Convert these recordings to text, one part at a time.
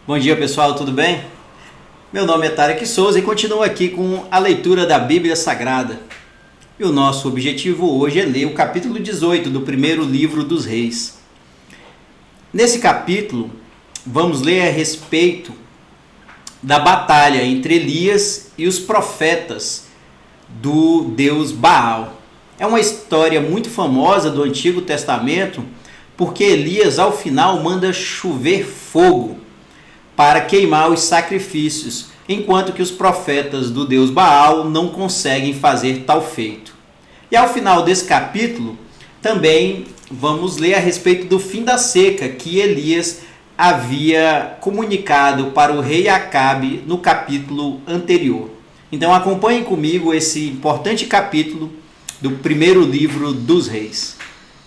Bom dia pessoal, tudo bem? Meu nome é Tarek Souza e continuo aqui com a leitura da Bíblia Sagrada. E o nosso objetivo hoje é ler o capítulo 18 do primeiro livro dos Reis. Nesse capítulo, vamos ler a respeito da batalha entre Elias e os profetas do deus Baal. É uma história muito famosa do Antigo Testamento, porque Elias ao final manda chover fogo para queimar os sacrifícios, enquanto que os profetas do deus Baal não conseguem fazer tal feito. E ao final desse capítulo, também vamos ler a respeito do fim da seca que Elias havia comunicado para o rei Acabe no capítulo anterior. Então acompanhem comigo esse importante capítulo do primeiro livro dos Reis.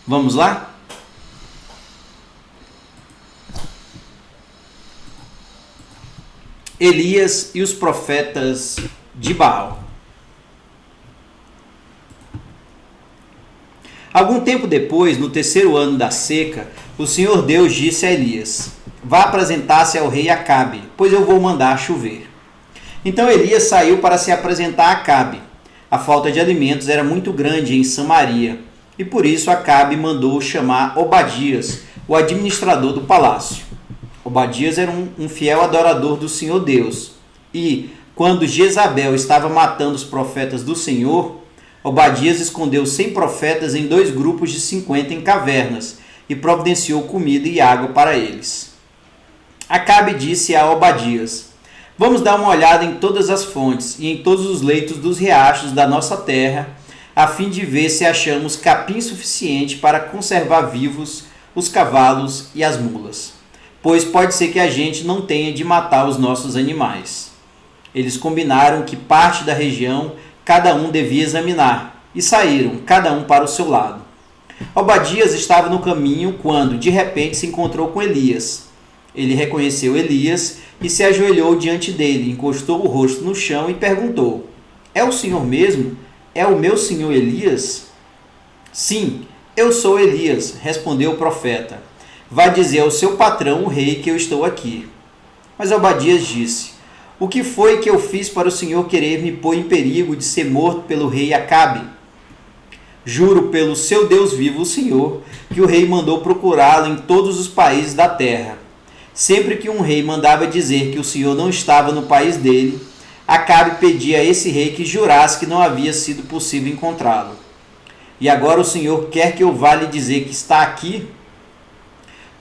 Vamos lá? Elias e os profetas de Baal. Algum tempo depois, no terceiro ano da seca, o Senhor Deus disse a Elias: vá apresentar-se ao rei Acabe, pois eu vou mandar chover. Então Elias saiu para se apresentar a Acabe. A falta de alimentos era muito grande em Samaria, e por isso Acabe mandou chamar Obadias, o administrador do palácio. Obadias era um fiel adorador do Senhor Deus. E, quando Jezabel estava matando os profetas do Senhor, Obadias escondeu 100 profetas em 2 grupos de 50 em cavernas e providenciou comida e água para eles. Acabe disse a Obadias: vamos dar uma olhada em todas as fontes e em todos os leitos dos riachos da nossa terra, a fim de ver se achamos capim suficiente para conservar vivos os cavalos e as mulas, pois pode ser que a gente não tenha de matar os nossos animais. Eles combinaram que parte da região cada um devia examinar, e saíram, cada um para o seu lado. Obadias estava no caminho quando, de repente, se encontrou com Elias. Ele reconheceu Elias e se ajoelhou diante dele, encostou o rosto no chão e perguntou: é o senhor mesmo? É o meu senhor Elias? Sim, eu sou Elias, respondeu o profeta. Vai dizer ao seu patrão, o rei, que eu estou aqui. Mas Obadias disse: o que foi que eu fiz para o senhor querer me pôr em perigo de ser morto pelo rei Acabe? Juro pelo seu Deus vivo, o Senhor, que o rei mandou procurá-lo em todos os países da terra. Sempre que um rei mandava dizer que o senhor não estava no país dele, Acabe pedia a esse rei que jurasse que não havia sido possível encontrá-lo. E agora o senhor quer que eu vá lhe dizer que está aqui?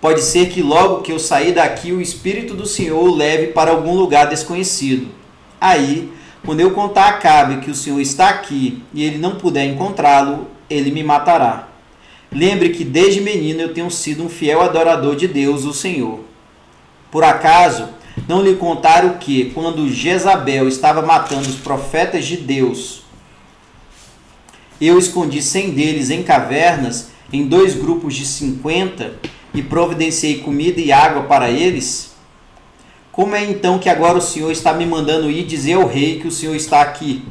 Pode ser que logo que eu sair daqui o Espírito do Senhor o leve para algum lugar desconhecido. Aí, quando eu contar a Acabe que o Senhor está aqui e ele não puder encontrá-lo, ele me matará. Lembre que desde menino eu tenho sido um fiel adorador de Deus, o Senhor. Por acaso, não lhe contaram que, quando Jezabel estava matando os profetas de Deus, eu escondi 100 deles em cavernas, em 2 grupos de 50, e providenciei comida e água para eles? Como é então que agora o Senhor está me mandando ir dizer ao rei que o Senhor está aqui?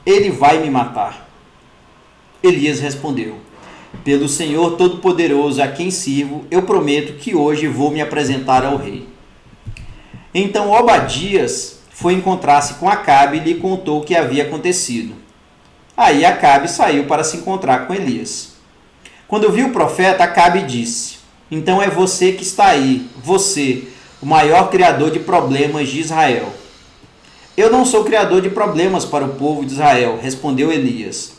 Ele vai me matar. Elias respondeu: pelo Senhor Todo-Poderoso a quem sirvo, eu prometo que hoje vou me apresentar ao rei. Então Obadias foi encontrar-se com Acabe e lhe contou o que havia acontecido. Aí Acabe saiu para se encontrar com Elias. Quando viu o profeta, Acabe disse: então é você que está aí, você, o maior criador de problemas de Israel. Eu não sou criador de problemas para o povo de Israel, respondeu Elias.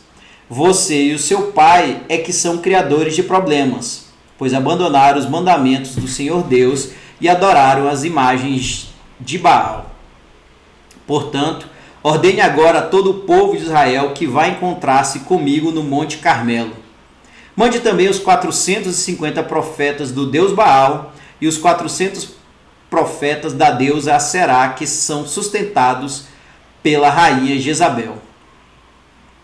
Você e o seu pai é que são criadores de problemas, pois abandonaram os mandamentos do Senhor Deus e adoraram as imagens de Baal. Portanto, ordene agora a todo o povo de Israel que vá encontrar-se comigo no Monte Carmelo. Mande também os 450 profetas do deus Baal e os 400 profetas da deusa Aserá, que são sustentados pela rainha Jezabel.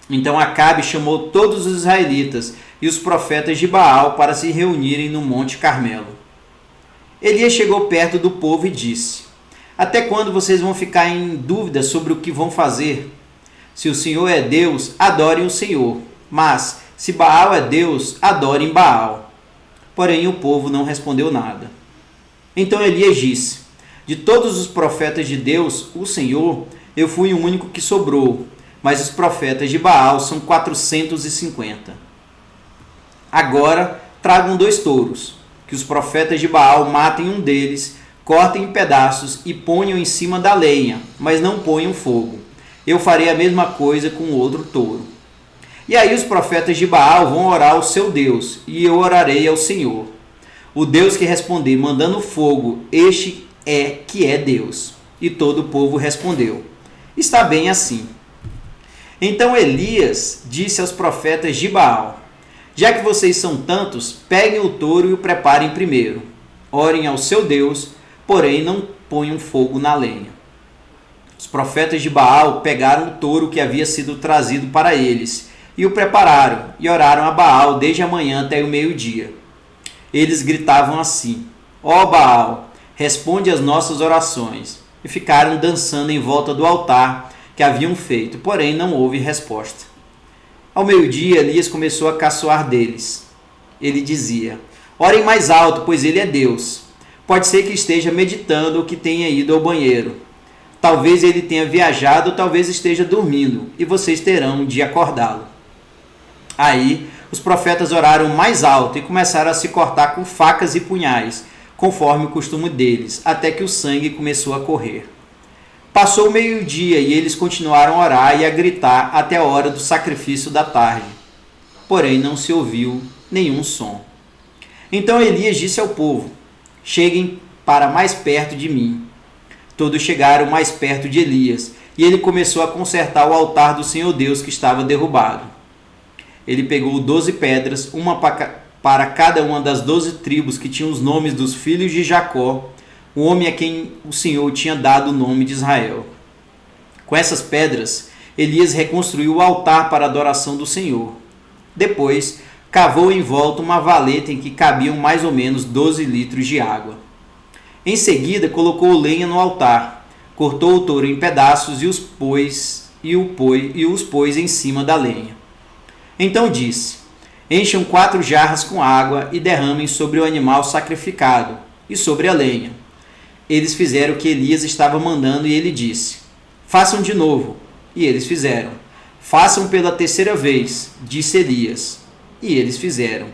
Então Acabe chamou todos os israelitas e os profetas de Baal para se reunirem no Monte Carmelo. Elias chegou perto do povo e disse: até quando vocês vão ficar em dúvida sobre o que vão fazer? Se o Senhor é Deus, adorem o Senhor, mas se Baal é Deus, adorem Baal. Porém o povo não respondeu nada. Então Elias disse: De todos os profetas de Deus, o Senhor, eu fui o único que sobrou, mas os profetas de Baal são 450. Agora tragam 2 touros, que os profetas de Baal matem um deles, cortem em pedaços e ponham em cima da lenha, mas não ponham fogo. Eu farei a mesma coisa com o outro touro. E aí os profetas de Baal vão orar ao seu Deus, e eu orarei ao Senhor. O Deus que responder mandando fogo, este é que é Deus. E todo o povo respondeu: está bem assim. Então Elias disse aos profetas de Baal: já que vocês são tantos, peguem o touro e o preparem primeiro. Orem ao seu Deus, porém não ponham fogo na lenha. Os profetas de Baal pegaram o touro que havia sido trazido para eles e o prepararam, e oraram a Baal desde a manhã até o meio-dia. Eles gritavam assim: ó Baal, responde às nossas orações. E ficaram dançando em volta do altar que haviam feito, porém não houve resposta. Ao meio-dia, Elias começou a caçoar deles. Ele dizia: orem mais alto, pois ele é Deus. Pode ser que esteja meditando ou que tenha ido ao banheiro. Talvez ele tenha viajado ou talvez esteja dormindo, e vocês terão de acordá-lo. Aí, os profetas oraram mais alto e começaram a se cortar com facas e punhais, conforme o costume deles, até que o sangue começou a correr. Passou o meio-dia e eles continuaram a orar e a gritar até a hora do sacrifício da tarde. Porém, não se ouviu nenhum som. Então Elias disse ao povo: cheguem para mais perto de mim. Todos chegaram mais perto de Elias, e ele começou a consertar o altar do Senhor Deus que estava derrubado. Ele pegou 12 pedras, uma para cada uma das 12 tribos que tinham os nomes dos filhos de Jacó, o homem a quem o Senhor tinha dado o nome de Israel. Com essas pedras, Elias reconstruiu o altar para a adoração do Senhor. Depois, cavou em volta uma valeta em que cabiam mais ou menos 12 litros de água. Em seguida, colocou lenha no altar, cortou o touro em pedaços e os pôs em cima da lenha. Então disse: encham 4 jarras com água e derramem sobre o animal sacrificado e sobre a lenha. Eles fizeram o que Elias estava mandando e ele disse: façam de novo. E eles fizeram. Façam pela 3ª vez, disse Elias. E eles fizeram.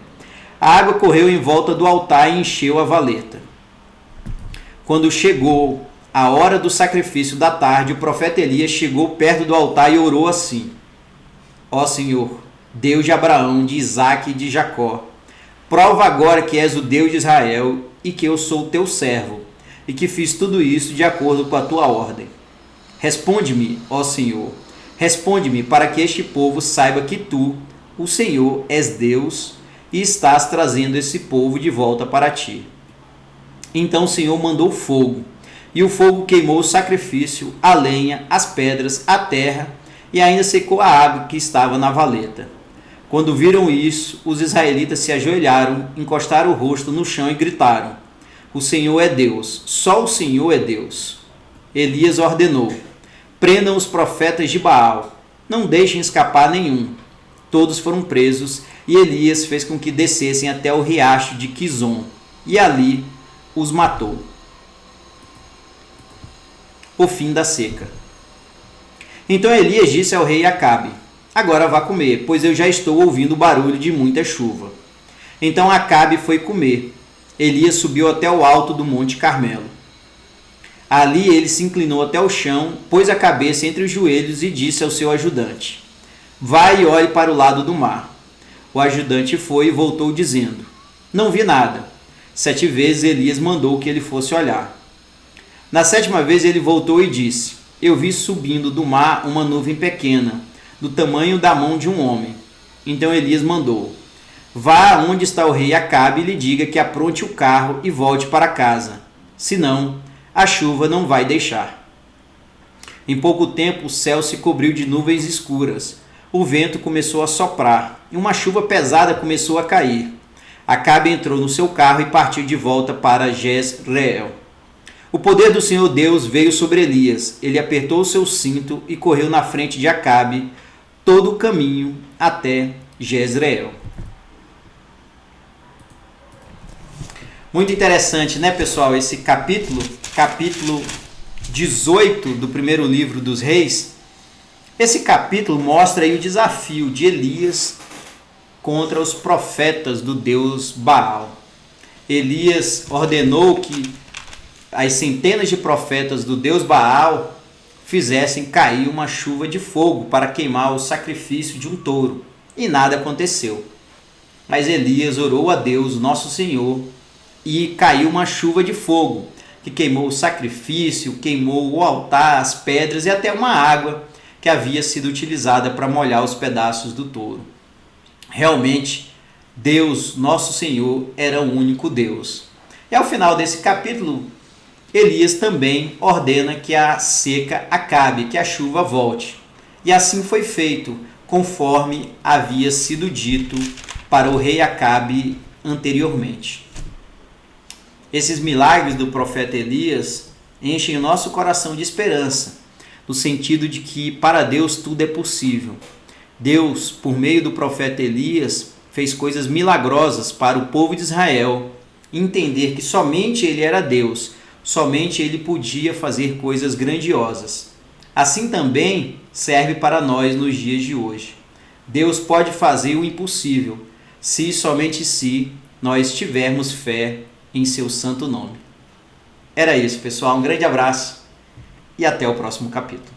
A água correu em volta do altar e encheu a valeta. Quando chegou a hora do sacrifício da tarde, o profeta Elias chegou perto do altar e orou assim: ó Senhor, Deus de Abraão, de Isaque e de Jacó, prova agora que és o Deus de Israel e que eu sou teu servo, e que fiz tudo isso de acordo com a tua ordem. Responde-me, ó Senhor, responde-me para que este povo saiba que tu, o Senhor, és Deus e estás trazendo esse povo de volta para ti. Então o Senhor mandou fogo, e o fogo queimou o sacrifício, a lenha, as pedras, a terra, e ainda secou a água que estava na valeta. Quando viram isso, os israelitas se ajoelharam, encostaram o rosto no chão e gritaram: o Senhor é Deus, só o Senhor é Deus. Elias ordenou: prendam os profetas de Baal, não deixem escapar nenhum. Todos foram presos, e Elias fez com que descessem até o riacho de Quizon, e ali os matou. O fim da seca. Então Elias disse ao rei Acabe: agora vá comer, pois eu já estou ouvindo o barulho de muita chuva. Então Acabe foi comer. Elias subiu até o alto do Monte Carmelo. Ali ele se inclinou até o chão, pôs a cabeça entre os joelhos e disse ao seu ajudante: vai e olhe para o lado do mar. O ajudante foi e voltou dizendo: não vi nada. 7 vezes Elias mandou que ele fosse olhar. Na 7ª vez ele voltou e disse: eu vi subindo do mar uma nuvem pequena, do tamanho da mão de um homem. Então Elias mandou: vá onde está o rei Acabe e lhe diga que apronte o carro e volte para casa. Senão, a chuva não vai deixar. Em pouco tempo o céu se cobriu de nuvens escuras. O vento começou a soprar e uma chuva pesada começou a cair. Acabe entrou no seu carro e partiu de volta para Jezreel. O poder do Senhor Deus veio sobre Elias. Ele apertou o seu cinto e correu na frente de Acabe todo o caminho até Jezreel. Muito interessante, né, pessoal, esse capítulo. capítulo 18 do primeiro livro dos Reis, esse capítulo mostra aí o desafio de Elias contra os profetas do deus Baal. Elias ordenou que as centenas de profetas do deus Baal fizessem cair uma chuva de fogo para queimar o sacrifício de um touro, e nada aconteceu. Mas Elias orou a Deus, nosso Senhor, e caiu uma chuva de fogo, que queimou o sacrifício, queimou o altar, as pedras e até uma água que havia sido utilizada para molhar os pedaços do touro. Realmente, Deus, nosso Senhor, era o único Deus. E ao final desse capítulo, Elias também ordena que a seca acabe, que a chuva volte. E assim foi feito, conforme havia sido dito para o rei Acabe anteriormente. Esses milagres do profeta Elias enchem o nosso coração de esperança, no sentido de que para Deus tudo é possível. Deus, por meio do profeta Elias, fez coisas milagrosas para o povo de Israel entender que somente ele era Deus, somente ele podia fazer coisas grandiosas. Assim também serve para nós nos dias de hoje. Deus pode fazer o impossível, se somente se nós tivermos fé em seu santo nome. Era isso, pessoal. Um grande abraço e até o próximo capítulo.